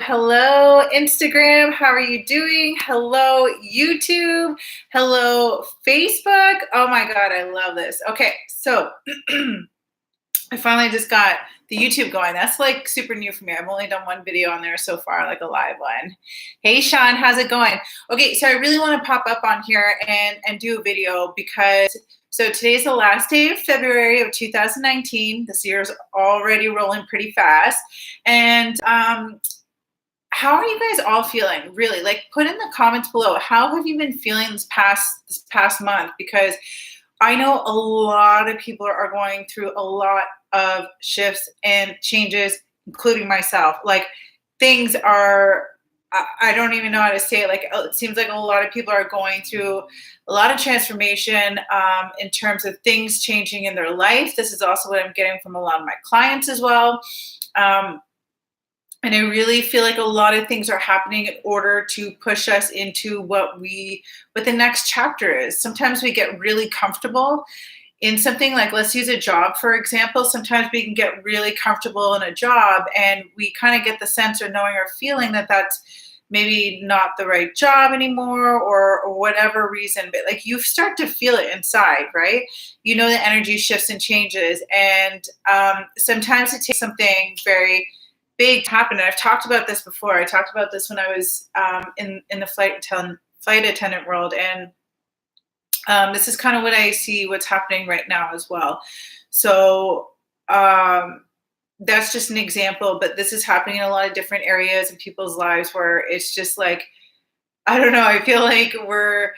Hello, Instagram. How are you doing? Hello, YouTube. Hello, Facebook. Oh my God, I love this. Okay, so I finally just got the YouTube going. That's like super new for me. I've only done one video on there so far, like a live one. Hey, Sean, how's it going? Okay, so I really want to pop up on here and do a video because so today's the last day of February of 2019. This year's already rolling pretty fast. And how are you guys all feeling? Really, like put in the comments below. How have you been feeling this past month? Because I know a lot of people are going through a lot of shifts and changes, including myself. Like things are, I don't even know how to say it. Like it seems like a lot of people are going through a lot of transformation in terms of things changing in their life. This is also what I'm getting from a lot of my clients as well. And I really feel like a lot of things are happening in order to push us into what the next chapter is. Sometimes we get really comfortable in something, like let's use a job, for example. Sometimes we can get really comfortable in a job and we kind of get the sense or knowing or feeling that that's maybe not the right job anymore or whatever reason, but like you start to feel it inside, right? You know, the energy shifts and changes. And sometimes it takes something very big to happen. And I've talked about this before. I talked about this when I was in the flight attendant world. And this is kind of what I see what's happening right now as well. So that's just an example, but this is happening in a lot of different areas in people's lives where it's just like, I don't know, I feel like we're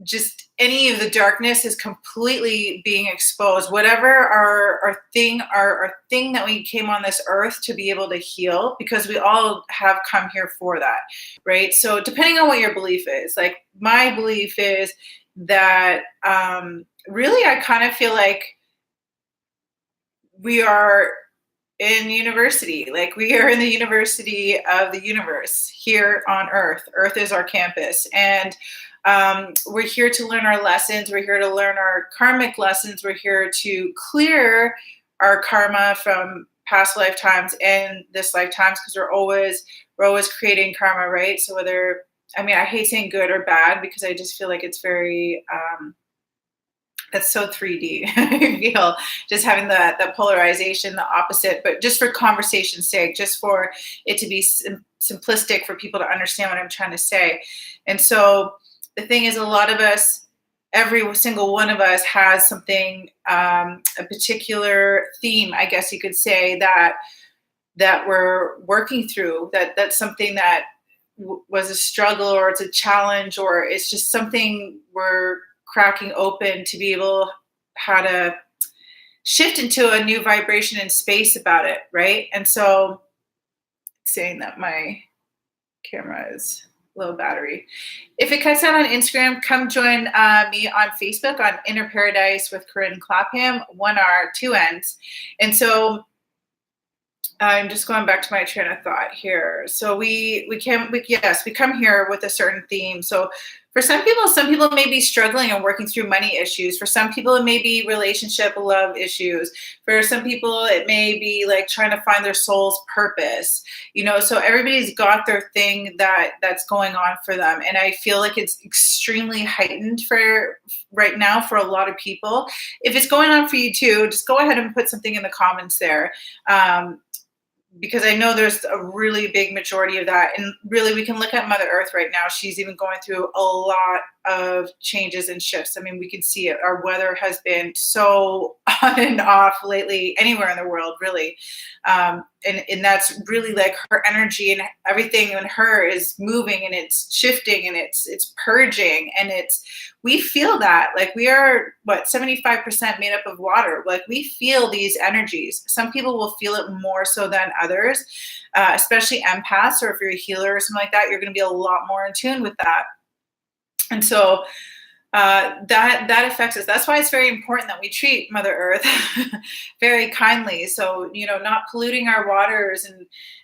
just any of the darkness is completely being exposed. Whatever our thing that we came on this earth to be able to heal, because we all have come here for that, right? So depending on what your belief is, like my belief is that really I kind of feel like we are in university, like we are in the university of the universe here on earth. Earth is our campus, and we're here to learn our lessons. We're here to learn our karmic lessons. We're here to clear our karma from past lifetimes and this lifetimes, because we're always creating karma, right? So whether, I mean, I hate saying good or bad because I just feel like it's very that's so 3D. I feel just having the polarization, the opposite, but just for conversation's sake, just for it to be simplistic for people to understand what I'm trying to say. And so the thing is, a lot of us, every single one of us has something, a particular theme, I guess you could say, that we're working through, that's something that was a struggle, or it's a challenge, or it's just something we're cracking open to be able how to shift into a new vibration and space about it, right? And so saying that my camera is low battery. If it cuts out on Instagram, come join me on Facebook on Inner Paradise with Corinne Clapham, 1R, 2 N's. And so I'm just going back to my train of thought here. So we come here with a certain theme. So for some people may be struggling and working through money issues. For some people, it may be relationship, love issues. For some people, it may be like trying to find their soul's purpose. You know, so everybody's got their thing that's going on for them. And I feel like it's extremely heightened for right now for a lot of people. If it's going on for you too, just go ahead and put something in the comments there. Because I know there's a really big majority of that. And really, we can look at Mother Earth right now. She's even going through a lot of changes and shifts. I mean, we can see it. Our weather has been so on and off lately, anywhere in the world, really. And that's really like her energy and everything in her is moving and it's shifting and it's purging. And we feel that, like we are 75% made up of water. Like we feel these energies. Some people will feel it more so than others, especially empaths, or if you're a healer or something like that, you're going to be a lot more in tune with that. And so that affects us. That's why it's very important that we treat Mother Earth very kindly. So, you know, not polluting our waters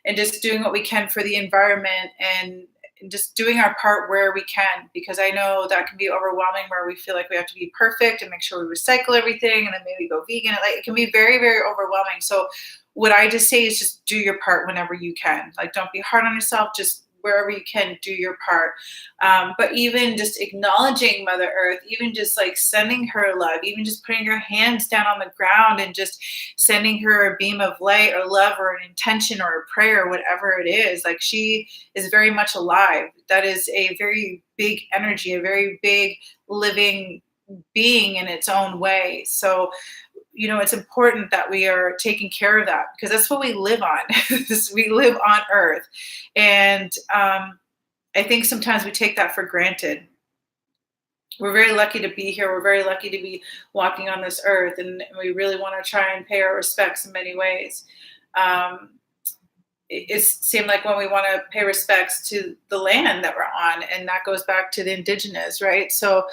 and just doing what we can for the environment and just doing our part where we can, because I know that can be overwhelming, where we feel like we have to be perfect and make sure we recycle everything and then maybe go vegan. Like it can be very, very overwhelming. So what I just say is just do your part whenever you can. Like, don't be hard on yourself. Just wherever you can, do your part. But even just acknowledging Mother Earth, even just like sending her love, even just putting your hands down on the ground and just sending her a beam of light or love or an intention or a prayer, whatever it is, like she is very much alive. That is a very big energy, a very big living being in its own way. So, it's important that we are taking care of that because that's what we live on. We live on Earth. And I think sometimes we take that for granted. We're very lucky to be here. We're very lucky to be walking on this earth, and we really want to try and pay our respects in many ways. It seemed like when we want to pay respects to the land that we're on, and that goes back to the indigenous, right? So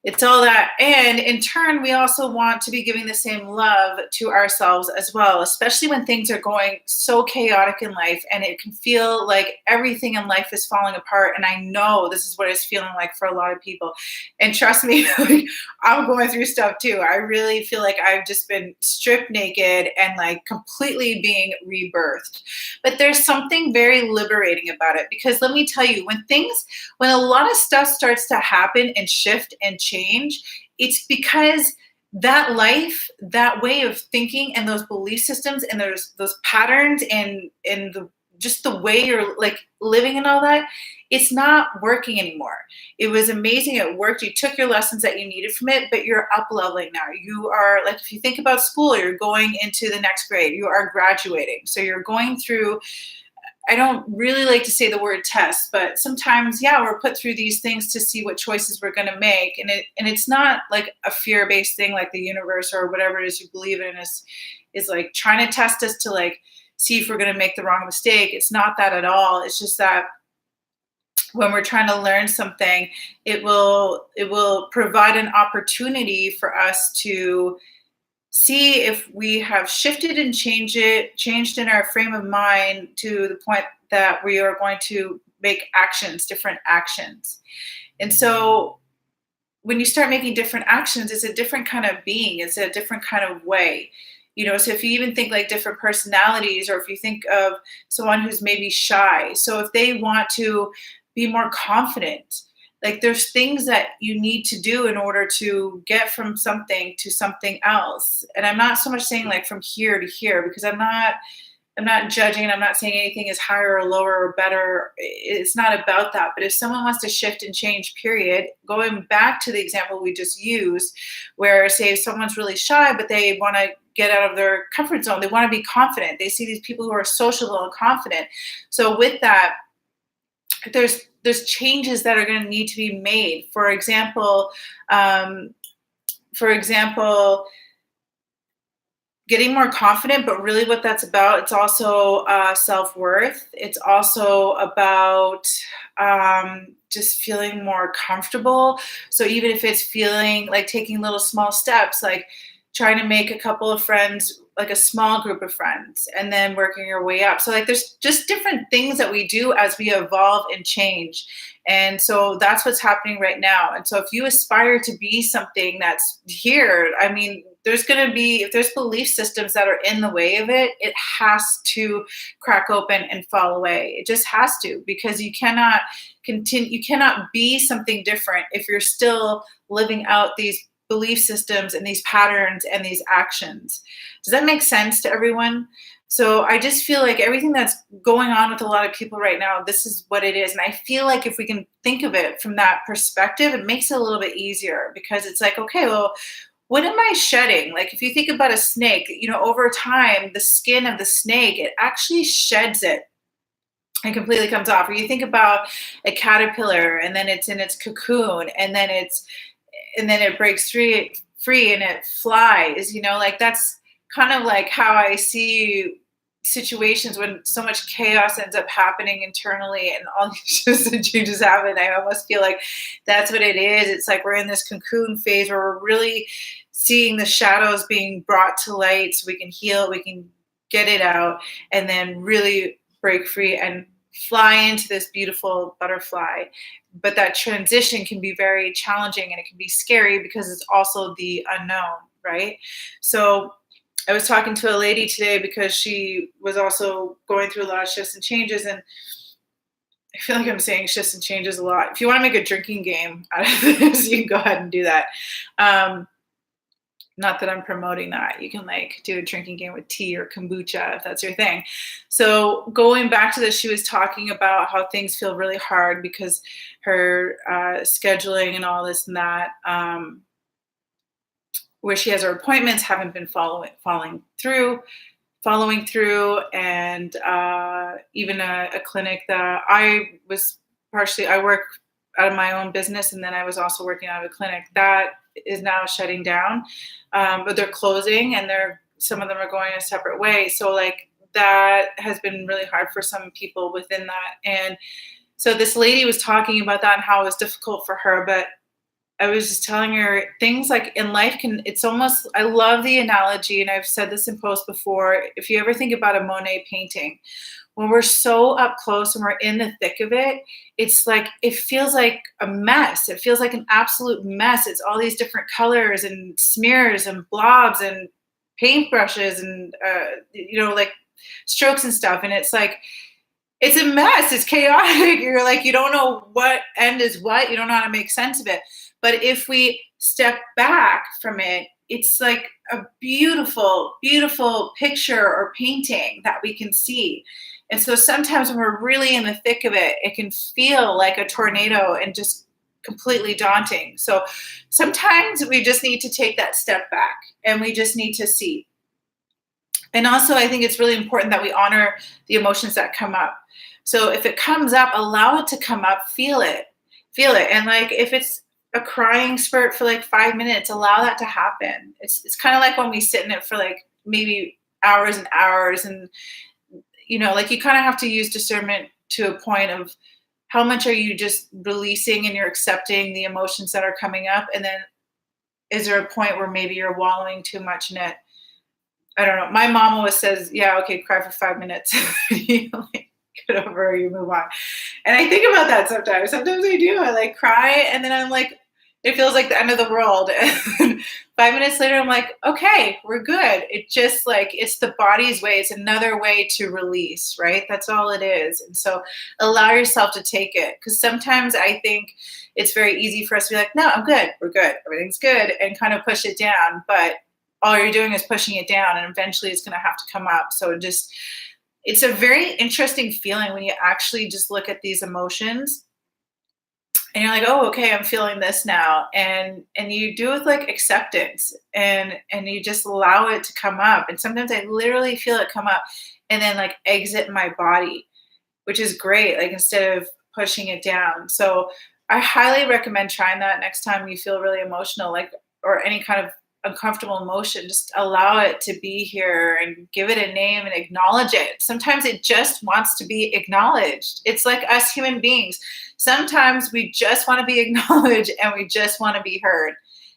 it's all that. And in turn, we also want to be giving the same love to ourselves as well, especially when things are going so chaotic in life and it can feel like everything in life is falling apart. And I know this is what it's feeling like for a lot of people. And trust me, like, I'm going through stuff too. I really feel like I've just been stripped naked and like completely being rebirthed. But there's something very liberating about it because let me tell you, when a lot of stuff starts to happen and shift and change, it's because that life, that way of thinking, and those belief systems, and there's those patterns, and just the way you're like living and all that, it's not working anymore. It was amazing. It worked. You took your lessons that you needed from it, but you're up leveling now. You are like, if you think about school, you're going into the next grade. You are graduating. So you're going through, I don't really like to say the word test, but sometimes, yeah, we're put through these things to see what choices we're going to make. And it's not like a fear-based thing like the universe or whatever it is you believe in is like trying to test us to like see if we're going to make the wrong mistake. It's not that at all. It's just that when we're trying to learn something, it will provide an opportunity for us to see if we have shifted and changed in our frame of mind to the point that we are going to make different actions. And so when you start making different actions, it's a different kind of being. It's a different kind of way. So if you even think like different personalities, or if you think of someone who's maybe shy. So if they want to be more confident, like there's things that you need to do in order to get from something to something else. And I'm not so much saying like from here to here, because I'm not judging. I'm not saying anything is higher or lower or better. It's not about that. But if someone wants to shift and change, period, going back to the example we just used, where say someone's really shy, but they want to get out of their comfort zone. They want to be confident. They see these people who are sociable and confident. So with that, there's changes that are going to need to be made. For example, getting more confident, but really what that's about, it's also self-worth. It's also about just feeling more comfortable. So even if it's feeling like taking little small steps, like trying to make a couple of friends, like a small group of friends, and then working your way up. So like there's just different things that we do as we evolve and change. And so that's what's happening right now. And so if you aspire to be something that's here, I mean, if there's belief systems that are in the way of it, it has to crack open and fall away. It just has to, because you cannot be something different if you're still living out these belief systems and these patterns and these actions. Does that make sense to everyone? So I just feel like everything that's going on with a lot of people right now, this is what it is. And I feel like if we can think of it from that perspective, it makes it a little bit easier, because it's like, okay, well, what am I shedding? Like if you think about a snake, over time, the skin of the snake, it actually sheds it. It completely comes off. Or you think about a caterpillar, and then it's in its cocoon, and then it breaks free and it flies, like that's kind of like how I see situations when so much chaos ends up happening internally and all these shifts and changes happen. I almost feel like that's what it is. It's like we're in this cocoon phase where we're really seeing the shadows being brought to light so we can heal, we can get it out, and then really break free and fly into this beautiful butterfly. But that transition can be very challenging, and it can be scary because it's also the unknown, right? So I was talking to a lady today because she was also going through a lot of shifts and changes, and I feel like I'm saying shifts and changes a lot. If you want to make a drinking game out of this, you can go ahead and do that. Um, Not that I'm promoting that. You can like do a drinking game with tea or kombucha if that's your thing. So going back to this, she was talking about how things feel really hard because her scheduling and all this and that, where she has her appointments haven't been following through, and even a clinic that I work out of my own business, and then I was also working out of a clinic that is now shutting down, but they're closing, and some of them are going a separate way. So like that has been really hard for some people within that. And so this lady was talking about that and how it was difficult for her, but I was just telling her things like in life it's almost, I love the analogy, and I've said this in posts before. If you ever think about a Monet painting, when we're so up close and we're in the thick of it, it's like, it feels like a mess. It feels like an absolute mess. It's all these different colors and smears and blobs and paintbrushes and, like strokes and stuff. And it's like, it's a mess. It's chaotic. You're like, you don't know what end is what. You don't know how to make sense of it. But if we step back from it, it's like a beautiful, beautiful picture or painting that we can see. And so sometimes when we're really in the thick of it, it can feel like a tornado and just completely daunting. So sometimes we just need to take that step back and we just need to see. And also, I think it's really important that we honor the emotions that come up. So if it comes up, allow it to come up, feel it. And like if it's a crying spurt for like 5 minutes, allow that to happen. It's kind of like when we sit in it for like maybe hours and hours, and like you kind of have to use discernment to a point of how much are you just releasing and you're accepting the emotions that are coming up, and then is there a point where maybe you're wallowing too much in it? I don't know. My mom always says, yeah, okay, cry for 5 minutes. You like, get over it, you move on. And I think about that sometimes. Sometimes I do. I like cry, and then I'm like, it feels like the end of the world. And 5 minutes later, I'm like, okay, we're good. It just like, it's the body's way. It's another way to release, right? That's all it is. And so allow yourself to take it. Because sometimes I think it's very easy for us to be like, no, I'm good. We're good. Everything's good. And kind of push it down. But all you're doing is pushing it down, and eventually it's going to have to come up. So it's a very interesting feeling when you actually just look at these emotions and you're like, oh, okay, I'm feeling this now. And you do it with like acceptance, and you just allow it to come up. And sometimes I literally feel it come up and then like exit my body, which is great. Like instead of pushing it down. So I highly recommend trying that next time you feel really emotional, like, or any kind of uncomfortable emotion. Just allow it to be here and give it a name and acknowledge it. Sometimes it just wants to be acknowledged. It's like us human beings. Sometimes we just want to be acknowledged and we just want to be heard.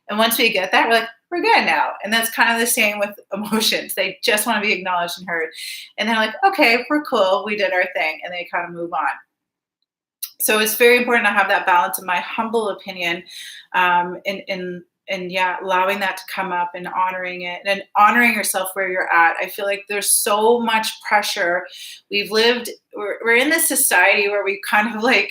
And once we get that, we're like, we're good now. And that's kind of the same with emotions. They just want to be acknowledged and heard. And they're like, okay, we're cool. We did our thing. And they kind of move on. So it's very important to have that balance, in my humble opinion, and yeah, allowing that to come up and honoring it and honoring yourself where you're at. I feel like there's so much pressure. We're in this society where we kind of like,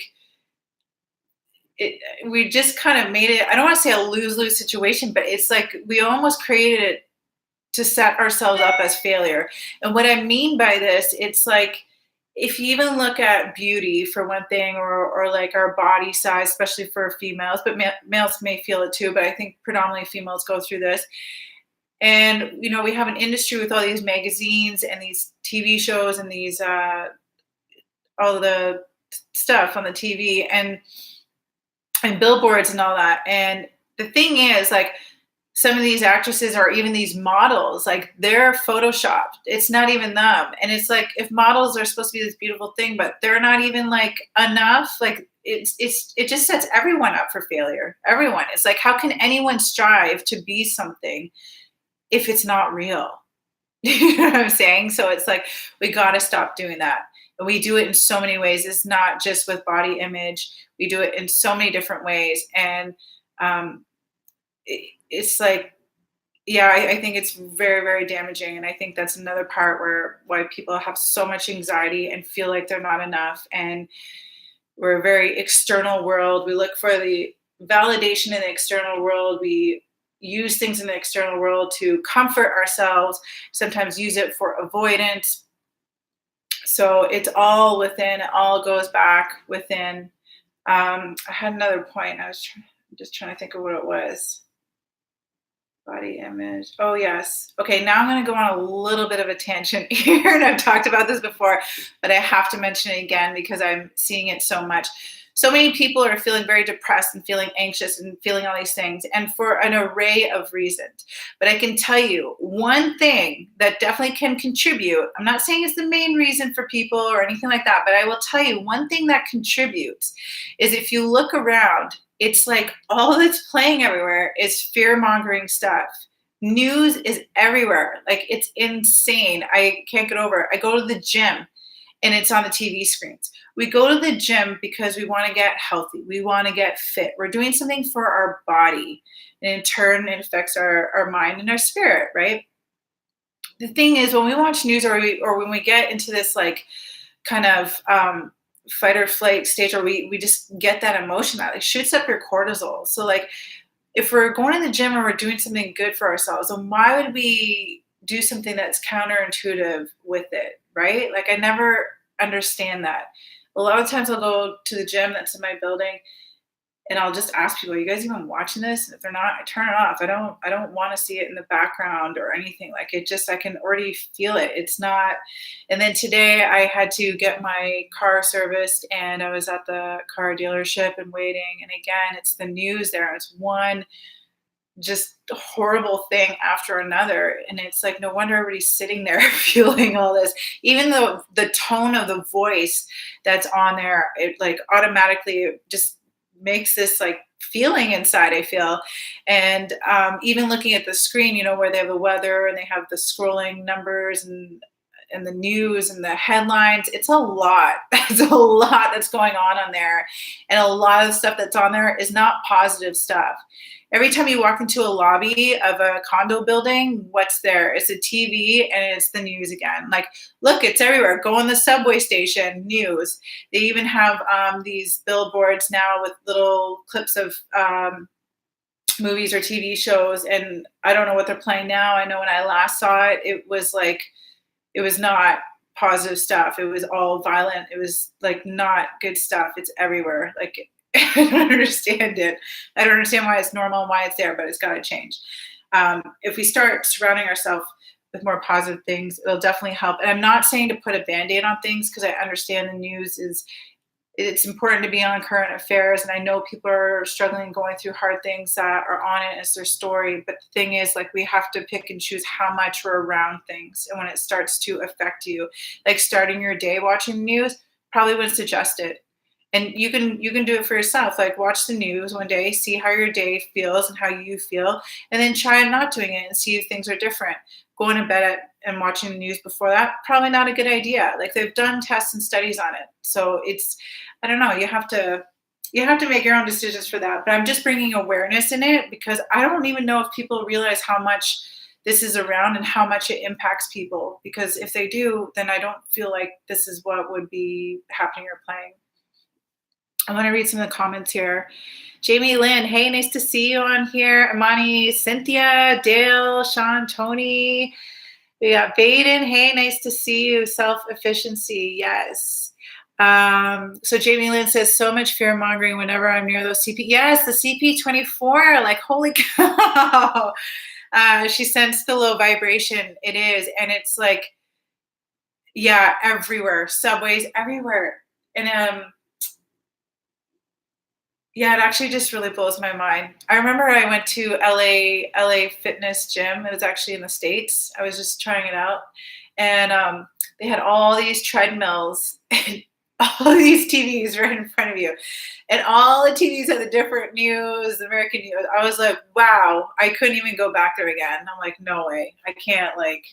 we just kind of made it, I don't want to say a lose-lose situation, but it's like we almost created it to set ourselves up as failure. And what I mean by this, it's like, if you even look at beauty for one thing, or like our body size, especially for females, but males may feel it too, but I think predominantly females go through this. And, we have an industry with all these magazines and these TV shows and these, all the stuff on the TV and billboards and all that. And the thing is, like, some of these actresses or even these models, like, they're photoshopped. It's not even them. And it's like, if models are supposed to be this beautiful thing, but they're not even like enough, like it just sets everyone up for failure. Everyone. It's like, how can anyone strive to be something if it's not real? You know what I'm saying? So it's like, we got to stop doing that. And we do it in so many ways. It's not just with body image. We do it in so many different ways. And, it's like, Yeah, I think it's very, very damaging, and I think that's another part where why people have so much anxiety and feel like they're not enough, and we're a very external world. We look for the validation in the external world. We use things in the external world to comfort ourselves, sometimes use it for avoidance. So it's all within, it all goes back within. I had another point. I'm just trying to think of what it was. Body image. Oh, yes. Okay, now I'm going to go on a little bit of a tangent here, and I've talked about this before, but I have to mention it again because I'm seeing it so much. So many people are feeling very depressed and feeling anxious and feeling all these things, and for an array of reasons. But I can tell you one thing that definitely can contribute. I'm not saying it's the main reason for people or anything like that, but I will tell you one thing that contributes is if you look around, it's like all that's playing everywhere is fear mongering stuff. News is everywhere. Like it's insane. I can't get over it. I go to the gym and it's on the TV screens. We go to the gym because we want to get healthy. We want to get fit. We're doing something for our body. And in turn, it affects our mind and our spirit, right? The thing is, when we watch news or when we get into this like kind of fight or flight stage, or we just get that emotion that like shoots up your cortisol. So like if we're going to the gym or we're doing something good for ourselves, then why would we do something that's counterintuitive with it, right? Like I never understand that. A lot of times I'll go to the gym that's in my building and I'll just ask people, "Are you guys even watching this?" And if they're not, I turn it off. I don't want to see it in the background or anything. Like it just I can already feel it. It's not. And then today I had to get my car serviced and I was at the car dealership and waiting. And again, it's the news there. It's one just horrible thing after another. And it's like no wonder everybody's sitting there feeling all this. Even though the tone of the voice that's on there, it like automatically just makes this like feeling inside, I feel. And even looking at the screen, where they have the weather and they have the scrolling numbers and the news and the headlines, it's a lot. It's a lot that's going on there. And a lot of the stuff that's on there is not positive stuff. Every time you walk into a lobby of a condo building, what's there? It's a TV and it's the news again. Like, look, it's everywhere. Go on the subway station, news. They even have these billboards now with little clips of movies or TV shows. And I don't know what they're playing now. I know when I last saw it, it was not positive stuff. It was all violent. It was like not good stuff. It's everywhere. Like I don't understand it. I don't understand why it's normal and why it's there, but it's got to change. If we start surrounding ourselves with more positive things, it'll definitely help. And I'm not saying to put a Band-Aid on things because I understand the news it's important to be on current affairs. And I know people are struggling, going through hard things that are on it as their story. But the thing is, like, we have to pick and choose how much we're around things. And when it starts to affect you, like starting your day watching the news, probably wouldn't suggest it. And you can do it for yourself. Like watch the news one day, see how your day feels and how you feel, and then try not doing it and see if things are different. Going to bed and watching the news before that, probably not a good idea. Like they've done tests and studies on it. So I don't know, you have to make your own decisions for that. But I'm just bringing awareness in it because I don't even know if people realize how much this is around and how much it impacts people. Because if they do, then I don't feel like this is what would be happening or playing. I want to read some of the comments here. Jamie Lynn, hey, nice to see you on here. Amani, Cynthia, Dale, Sean, Tony. We got Baden. Hey, nice to see you. Self-efficiency, yes. So Jamie Lynn says, so much fear mongering whenever I'm near those CP. Yes, the CP24, like, holy cow. She sensed the low vibration. It is. And it's like, yeah, everywhere. Subways, everywhere. And yeah, it actually just really blows my mind. I remember I went to LA Fitness Gym. It was actually in the States. I was just trying it out. And they had all these treadmills and all these TVs right in front of you. And all the TVs had the different news, the American news. I was like, wow, I couldn't even go back there again. I'm like, no way. I can't, like,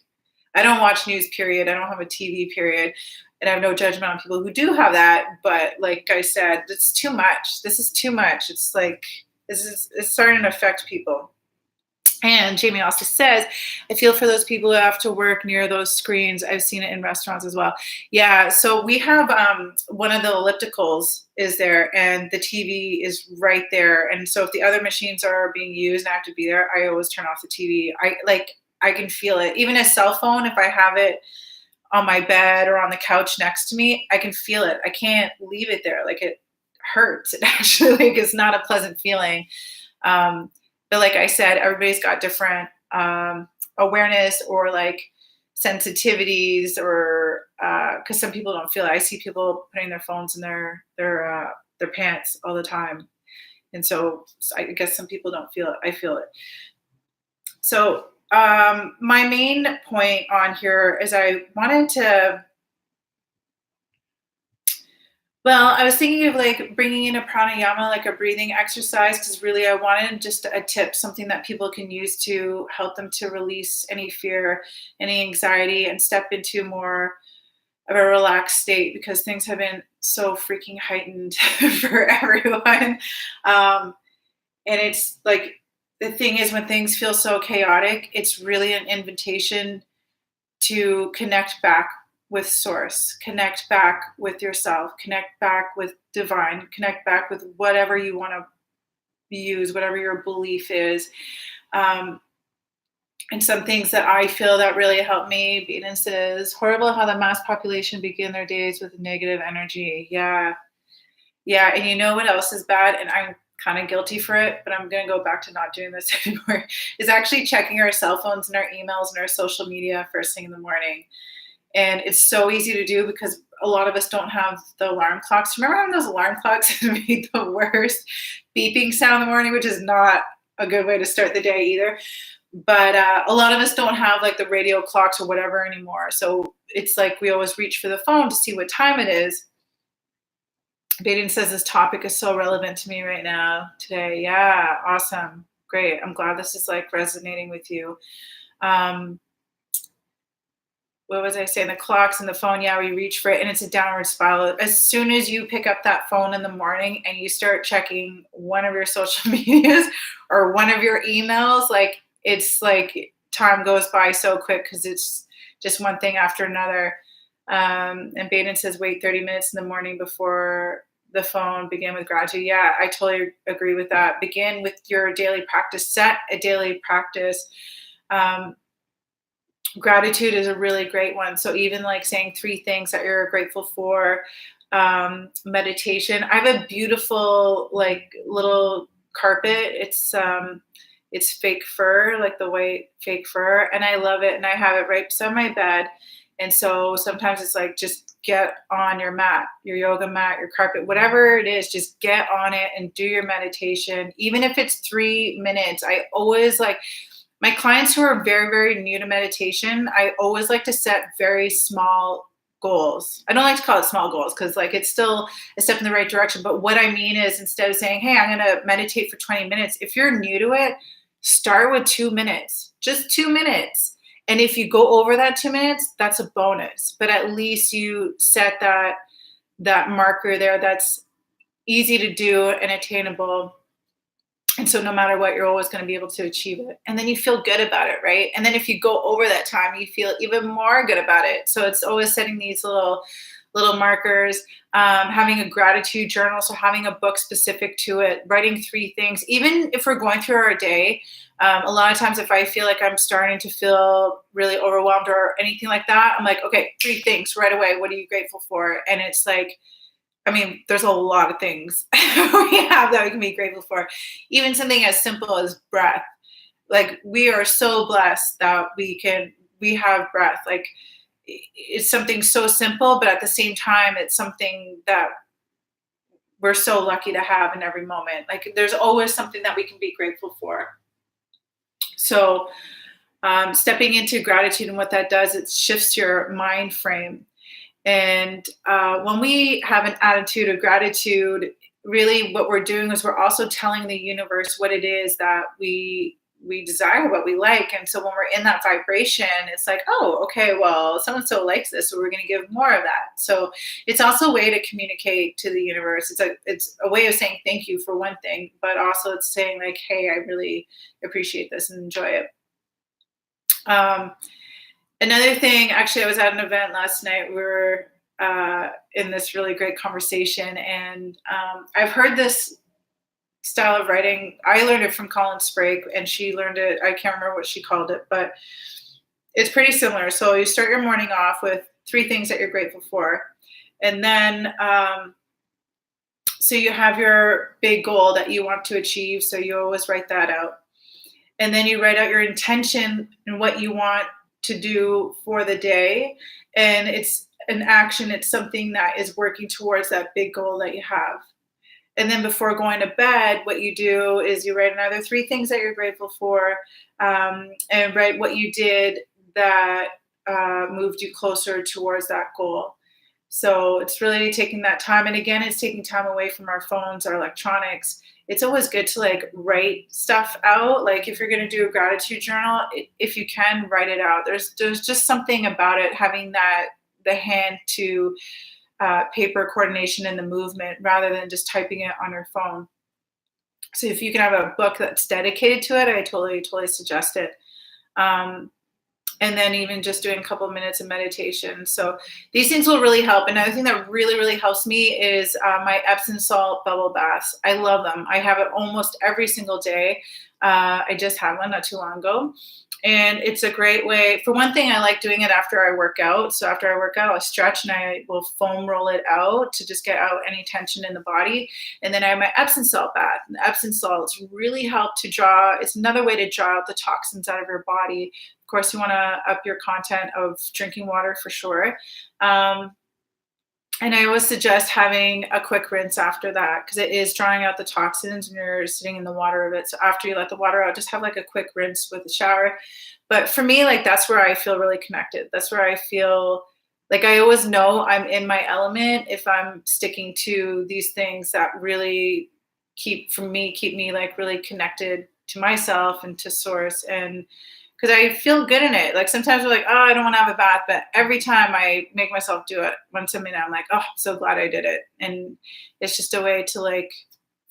I don't watch news, period. I don't have a TV, period. And I have no judgment on people who do have that. But like I said, it's too much. This is too much. It's like, it's starting to affect people. And Jamie also says, I feel for those people who have to work near those screens. I've seen it in restaurants as well. Yeah, so we have one of the ellipticals is there, and the TV is right there. And so if the other machines are being used and I have to be there, I always turn off the TV. I can feel it. Even a cell phone, if I have it on my bed or on the couch next to me, I can feel it. I can't leave it there. Like it hurts. It actually like is not a pleasant feeling. But like I said, everybody's got different awareness or like sensitivities, or because some people don't feel it. I see people putting their phones in their pants all the time, and so I guess some people don't feel it. I feel it. So my main point on here is I wanted to. Well, I was thinking of like bringing in a pranayama, like a breathing exercise, because really I wanted just a tip, something that people can use to help them to release any fear, any anxiety, and step into more of a relaxed state because things have been so freaking heightened for everyone. And it's like the thing is, when things feel so chaotic, it's really an invitation to connect back with source, connect back with yourself, connect back with divine, connect back with whatever you want to use, whatever your belief is. And some things that I feel that really help me. Beaton says, horrible how the mass population begin their days with negative energy. Yeah. Yeah. And you know what else is bad? And I'm kind of guilty for it, but I'm going to go back to not doing this anymore, is actually checking our cell phones and our emails and our social media first thing in the morning. And it's so easy to do because a lot of us don't have the alarm clocks. Remember when those alarm clocks made the worst beeping sound in the morning, which is not a good way to start the day either. But a lot of us don't have like the radio clocks or whatever anymore. So it's like we always reach for the phone to see what time it is. Baden says this topic is so relevant to me right now, today. Yeah, awesome. Great. I'm glad this is like resonating with you. What was I saying? The clocks and the phone. Yeah, we reach for it and it's a downward spiral. As soon as you pick up that phone in the morning and you start checking one of your social medias or one of your emails, like it's like time goes by so quick because it's just one thing after another. And Baden says, wait 30 minutes in the morning before the phone, begin with gratitude. Yeah, I totally agree with that. Begin with your daily practice. Set a daily practice. Gratitude is a really great one. So even like saying 3 things that you're grateful for, meditation. I have a beautiful like little carpet. It's fake fur, like the white fake fur, and I love it. And I have it right beside my bed. And so sometimes it's like, just get on your mat, your yoga mat, your carpet, whatever it is, just get on it and do your meditation. Even if it's 3 minutes, I always like, my clients who are very, very new to meditation, I always like to set very small goals. I don't like to call it small goals because like it's still a step in the right direction. But what I mean is, instead of saying, hey, I'm going to meditate for 20 minutes, if you're new to it, start with 2 minutes, just 2 minutes. And if you go over that 2 minutes, that's a bonus. But at least you set that marker there that's easy to do and attainable. And so no matter what, you're always going to be able to achieve it. And then you feel good about it, right? And then if you go over that time, you feel even more good about it. So it's always setting these little markers, having a gratitude journal. So having a book specific to it, writing 3 things, even if we're going through our day. A lot of times if I feel like I'm starting to feel really overwhelmed or anything like that, I'm like, okay, 3 things right away. What are you grateful for? And it's like, I mean, there's a lot of things we have that we can be grateful for. Even something as simple as breath. Like we are so blessed that we have breath. Like it's something so simple, but at the same time, it's something that we're so lucky to have in every moment. Like there's always something that we can be grateful for. So stepping into gratitude and what that does, it shifts your mind frame. And when we have an attitude of gratitude, really what we're doing is we're also telling the universe what it is that we we desire, what we like. And so when we're in that vibration, it's like, oh, okay, well, so and so likes this, so we're going to give more of that. So it's also a way to communicate to the universe. It's a way of saying thank you for one thing, but also it's saying like, hey, I really appreciate this and enjoy it. Another thing, actually, I was at an event last night. We were in this really great conversation, and I've heard this style of writing. I learned it from Colin Sprague, and she learned it. I can't remember what she called it, but it's pretty similar. So you start your morning off with 3 things that you're grateful for, and then so you have your big goal that you want to achieve. So you always write that out, and then you write out your intention and what you want to do for the day, and it's an action. It's something that is working towards that big goal that you have. And then before going to bed, what you do is you write another 3 things that you're grateful for, and write what you did that moved you closer towards that goal. So it's really taking that time. And again, it's taking time away from our phones, our electronics. It's always good to like write stuff out. Like if you're going to do a gratitude journal, if you can write it out, there's just something about it, having the hand to paper coordination and the movement rather than just typing it on your phone. So if you can have a book that's dedicated to it, I totally suggest it. And then even just doing a couple of minutes of meditation. So these things will really help. Another thing that really helps me is my Epsom salt bubble baths. I love them. I have it almost every single day. I just had one not too long ago. And it's a great way. For one thing, I like doing it after I work out. So after I work out, I'll stretch and I will foam roll it out to just get out any tension in the body. And then I have my Epsom salt bath. And the Epsom salts really help to draw. It's another way to draw out the toxins out of your body. Of course, you want to up your content of drinking water for sure. And I always suggest having a quick rinse after that because it is drawing out the toxins when you're sitting in the water of it. So after you let the water out, just have like a quick rinse with a shower. But for me, like that's where I feel really connected. That's where I feel like I always know I'm in my element if I'm sticking to these things that really keep me like really connected to myself and to source, and because I feel good in it. Like sometimes we're like, oh, I don't want to have a bath, but every time I make myself do it, once I'm in, I'm like, oh, I'm so glad I did it. And it's just a way to like,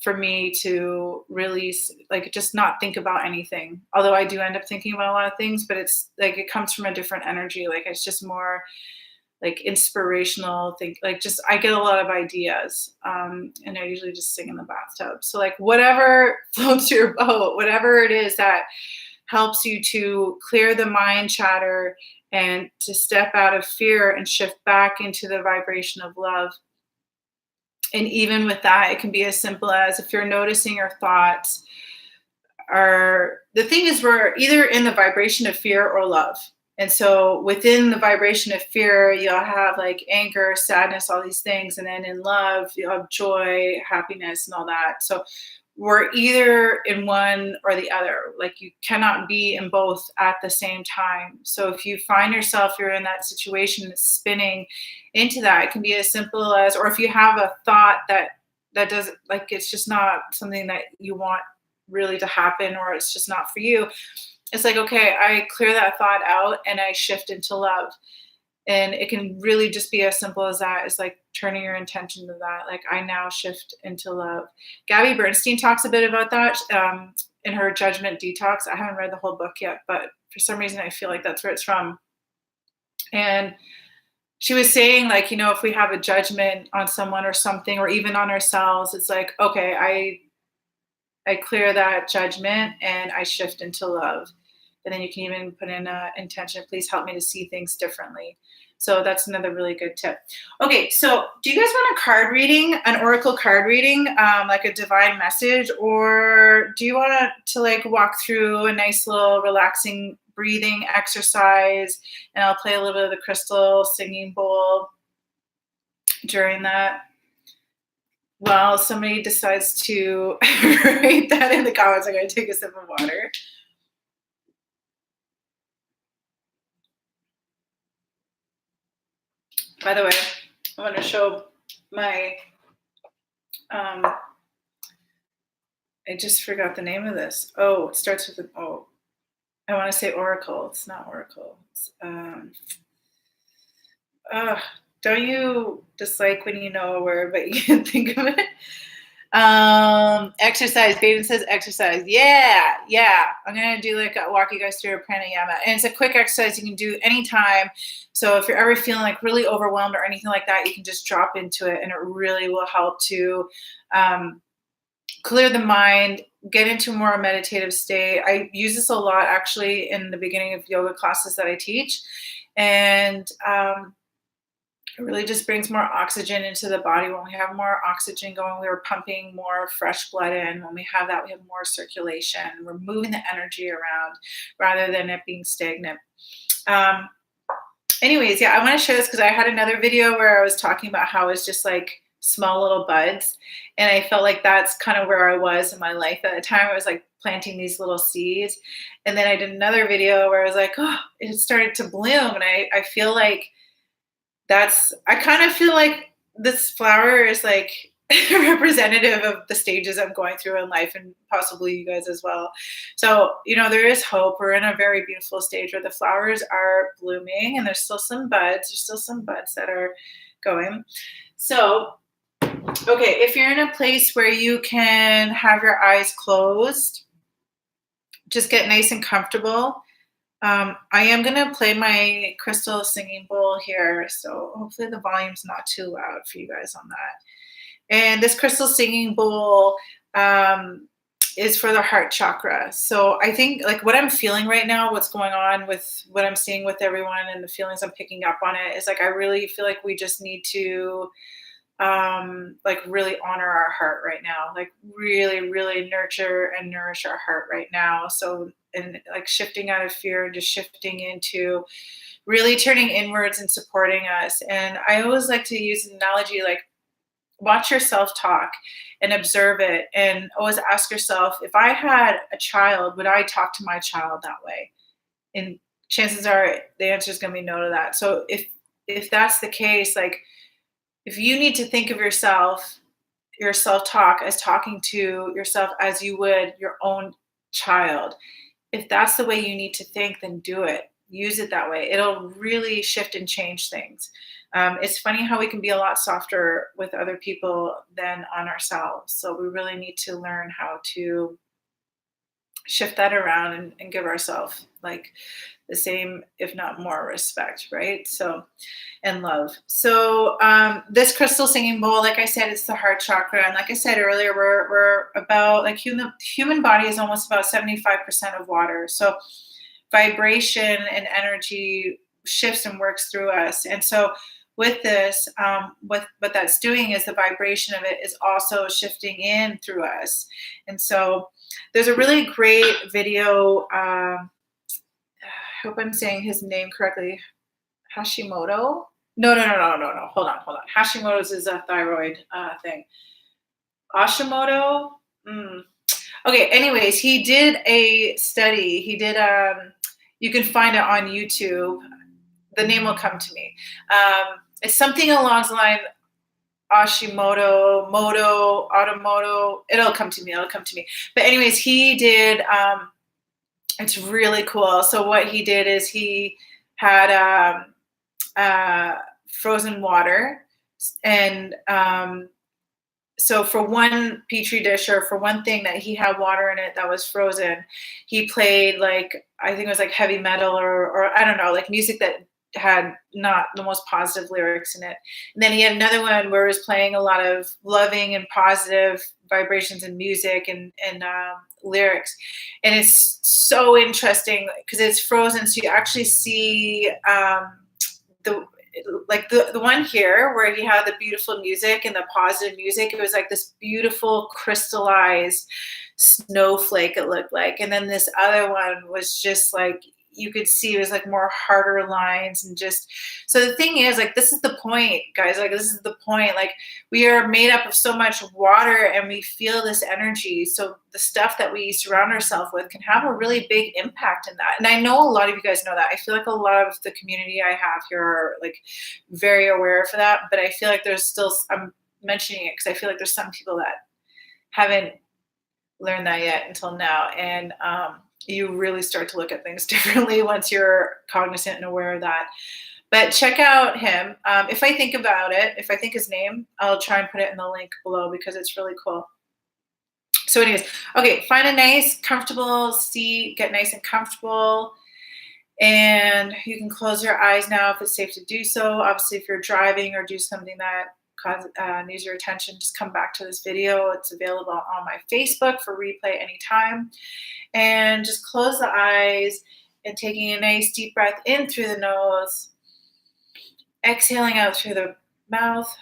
for me to release, like just not think about anything. Although I do end up thinking about a lot of things, but it's like, it comes from a different energy. Like it's just more like inspirational thing. Like just, I get a lot of ideas. And I usually just sing in the bathtub. So like whatever floats your boat, whatever it is that helps you to clear the mind chatter and to step out of fear and shift back into the vibration of love. And even with that, it can be as simple as if you're noticing your thoughts are, the thing is we're either in the vibration of fear or love. And so within the vibration of fear, you'll have like anger, sadness, all these things. And then in love, you'll have joy, happiness, and all that. So we're either in one or the other. Like you cannot be in both at the same time. So if you find yourself, you're in that situation that's spinning into that, it can be as simple as, or if you have a thought that doesn't, like, it's just not something that you want really to happen, or it's just not for you. It's like, okay, I clear that thought out and I shift into love. And it can really just be as simple as that. It's like turning your intention to that. Like I now shift into love. Gabby Bernstein talks a bit about that in her Judgment Detox. I haven't read the whole book yet, but for some reason I feel like that's where it's from. And she was saying like, you know, if we have a judgment on someone or something, or even on ourselves, it's like, okay, I clear that judgment and I shift into love. And then you can even put in an intention, please help me to see things differently. So that's another really good tip. Okay, so do you guys want a card reading, an oracle card reading, like a divine message, or do you want to like walk through a nice little relaxing breathing exercise, and I'll play a little bit of the crystal singing bowl during that? Well, somebody decides to write that in the comments. I'm going to take a sip of water. By the way, I want to show my I just forgot the name of this. Oh, it starts with an O. I want to say Oracle. It's not Oracle. It's, ugh, don't you dislike when you know a word but you can't think of it? Exercise. Baden says exercise. Yeah, yeah. I'm gonna do like walk you guys through a pranayama, and it's a quick exercise you can do anytime. So if you're ever feeling like really overwhelmed or anything like that, you can just drop into it, and it really will help to clear the mind, get into a more meditative state. I use this a lot actually in the beginning of yoga classes that I teach, and it really just brings more oxygen into the body. When we have more oxygen going, we're pumping more fresh blood in. When we have that, we have more circulation. We're moving the energy around rather than it being stagnant. Anyways, yeah, I want to share this because I had another video where I was talking about how it's just like small little buds. And I felt like that's kind of where I was in my life at the time. I was like planting these little seeds. And then I did another video where I was like, oh, it started to bloom. And I feel like I kind of feel like this flower is like representative of the stages I'm going through in life, and possibly you guys as well. So, there is hope. We're in a very beautiful stage where the flowers are blooming and there's still some buds. There's still some buds that are going. So, okay, if you're in a place where you can have your eyes closed, just get nice and comfortable. I am going to play my crystal singing bowl here, so hopefully the volume's not too loud for you guys on that. And this crystal singing bowl is for the heart chakra. So I think like what I'm feeling right now, what's going on with what I'm seeing with everyone and the feelings I'm picking up on it is like I really feel like we just need to like really honor our heart right now, like really, really nurture and nourish our heart right now. So, and like shifting out of fear and just shifting into really turning inwards and supporting us. And I always like to use an analogy like watch yourself talk and observe it, and always ask yourself, if I had a child, would I talk to my child that way? And chances are the answer is going to be no to that. So if that's the case, like if you need to think of your self-talk as talking to yourself as you would your own child, if that's the way you need to think, then do it. Use it that way. It'll really shift and change things. It's funny how we can be a lot softer with other people than on ourselves. So we really need to learn how to shift that around and give ourselves like the same, if not more respect, right? So, and love. So this crystal singing bowl, like I said, it's the heart chakra. And like I said earlier, we're about like human body is almost about 75% of water. So vibration and energy shifts and works through us. And so with this, what that's doing is the vibration of it is also shifting in through us. And so there's a really great video. I hope I'm saying his name correctly. Hashimoto? No. Hold on. Hashimoto's is a thyroid thing. Hashimoto? Okay, anyways, he did a study. He did, you can find it on YouTube. The name will come to me. It's something along the line, Ashimoto, Automoto. It'll come to me. But anyways, he did, it's really cool. So what he did is he had frozen water, and so for one petri dish or for one thing that he had water in it that was frozen, he played like, I think it was like heavy metal or I don't know, like music that had not the most positive lyrics in it. And then he had another one where he was playing a lot of loving and positive vibrations and music and lyrics. And it's so interesting because it's frozen. So you actually see the one here where he had the beautiful music and the positive music. It was like this beautiful crystallized snowflake it looked like. And then this other one was just like, you could see it was like more harder lines and just, so the thing is like, this is the point, guys, like this is the point, like we are made up of so much water and we feel this energy. So the stuff that we surround ourselves with can have a really big impact in that. And I know a lot of you guys know that. I feel like a lot of the community I have here are like very aware of that, but I feel like there's still, I'm mentioning it because I feel like there's some people that haven't learned that yet until now. And you really start to look at things differently once you're cognizant and aware of that. But check out him. If I think about it, if I think his name, I'll try and put it in the link below because it's really cool. So, anyways, okay, find a nice, comfortable seat, get nice and comfortable. And you can close your eyes now if it's safe to do so. Obviously, if you're driving or do something that needs your attention, just come back to this video. It's available on my Facebook for replay anytime. And just close the eyes and taking a nice deep breath in through the nose, exhaling out through the mouth.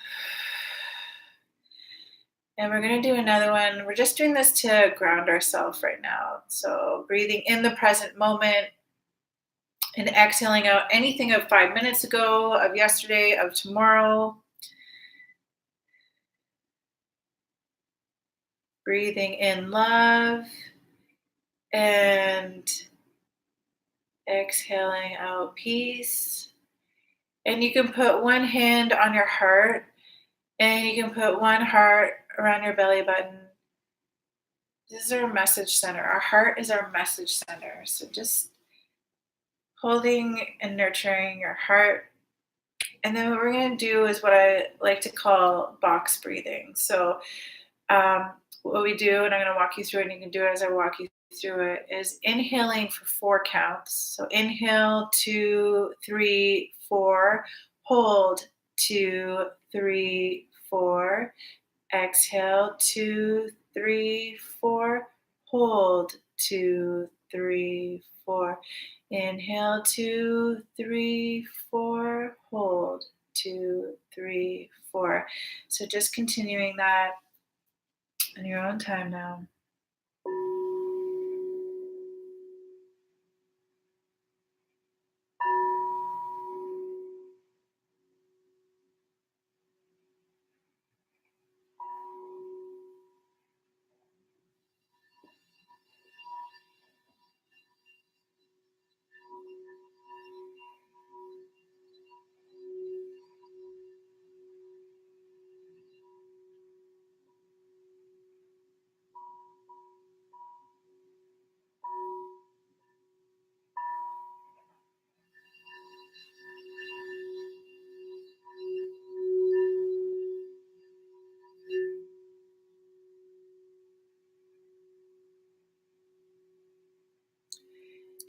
And we're going to do another one. We're just doing this to ground ourselves right now. So breathing in the present moment and exhaling out anything of 5 minutes ago, of yesterday, of tomorrow. Breathing in love and exhaling out peace. And you can put one hand on your heart and you can put one heart around your belly button. This is our message center. Our heart is our message center. So just holding and nurturing your heart. And then what we're going to do is what I like to call box breathing. So what we do, and I'm going to walk you through it, and you can do it as I walk you through it, is inhaling for 4 counts. So inhale, 2, 3, 4. Hold, 2, 3, 4. Exhale, 2, 3, 4. Hold, 2, 3, 4. Inhale, 2, 3, 4. Hold, 2, 3, 4. So just continuing that on your own time now.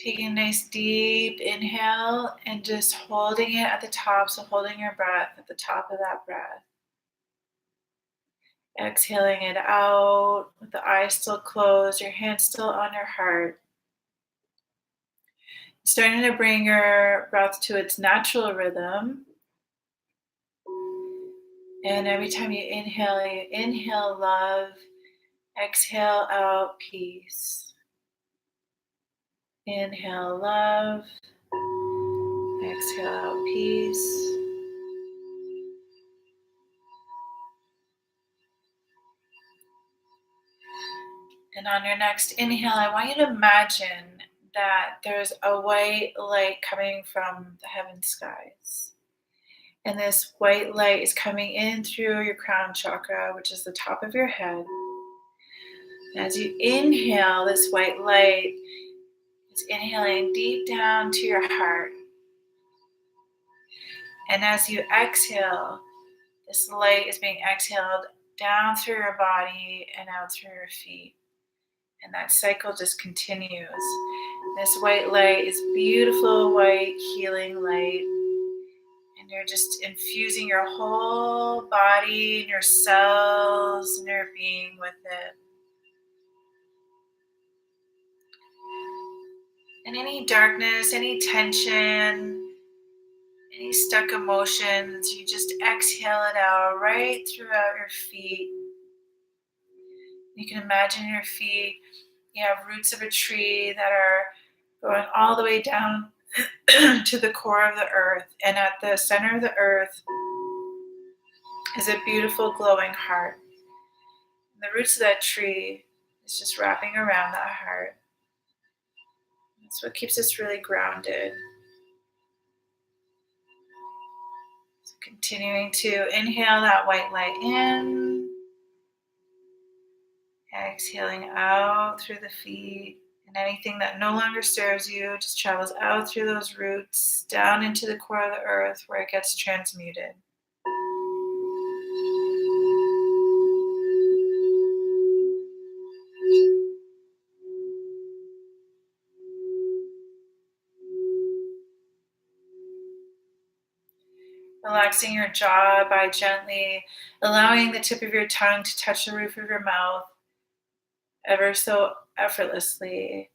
Taking a nice deep inhale and just holding it at the top. So holding your breath at the top of that breath. Exhaling it out with the eyes still closed, your hands still on your heart. Starting to bring your breath to its natural rhythm. And every time you inhale love, exhale out peace. Inhale love, exhale out peace. And on your next inhale, I want you to imagine that there's a white light coming from the heaven skies. And this white light is coming in through your crown chakra, which is the top of your head. And as you inhale, this white light is inhaling deep down to your heart. And as you exhale, this light is being exhaled down through your body and out through your feet. And that cycle just continues. This white light is beautiful, white, healing light. And you're just infusing your whole body and your cells and your being with it. And any darkness, any tension, any stuck emotions, you just exhale it out right throughout your feet. You can imagine your feet, you have roots of a tree that are going all the way down to the core of the earth. And at the center of the earth is a beautiful glowing heart. And the roots of that tree is just wrapping around that heart. That's what keeps us really grounded. So continuing to inhale that white light in. Exhaling out through the feet. And anything that no longer serves you just travels out through those roots, down into the core of the earth where it gets transmuted. Relaxing your jaw by gently allowing the tip of your tongue to touch the roof of your mouth ever so effortlessly.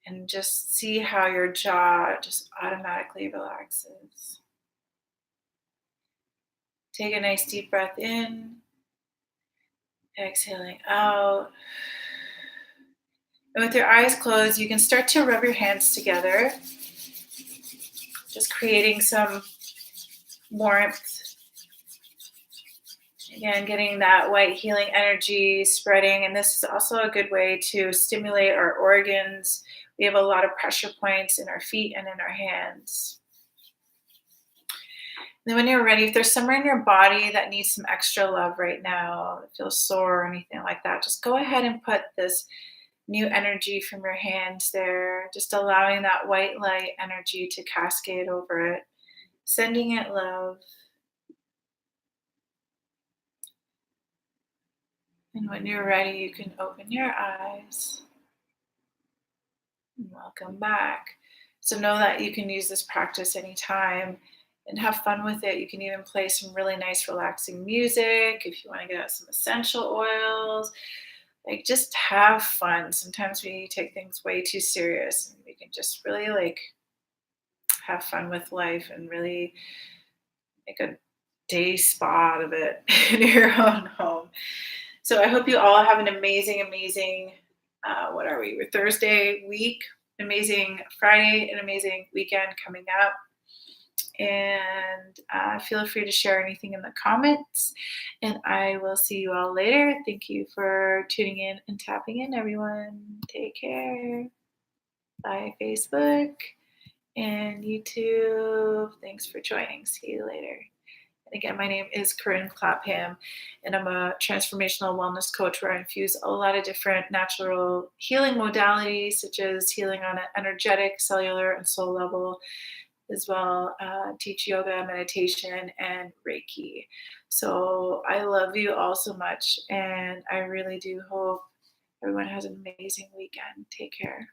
And just see how your jaw just automatically relaxes. Take a nice deep breath in, exhaling out. And with your eyes closed, you can start to rub your hands together, just creating some warmth. Again, getting that white healing energy spreading. And this is also a good way to stimulate our organs. We have a lot of pressure points in our feet and in our hands. And then when you're ready, if there's somewhere in your body that needs some extra love right now, that feels sore or anything like that, just go ahead and put this new energy from your hands there, just allowing that white light energy to cascade over it, sending it love. And when you're ready, you can open your eyes and welcome back. So know that you can use this practice anytime and have fun with it. You can even play some really nice, relaxing music if you want to get out some essential oils. Like, just have fun. Sometimes we take things way too serious, and we can just really have fun with life and really make a day spa out of it in your own home. So I hope you all have an amazing, amazing, what are we? We're Thursday week, amazing Friday, an amazing weekend coming up. And feel free to share anything in the comments. And I will see you all later. Thank you for tuning in and tapping in, everyone. Take care. Bye, Facebook and YouTube. Thanks for joining. See you later. And again, my name is Corinne Clapham, and I'm a transformational wellness coach where I infuse a lot of different natural healing modalities, such as healing on an energetic, cellular, and soul level, as well. Teach yoga, meditation, and Reiki. So I love you all so much, and I really do hope everyone has an amazing weekend. Take care.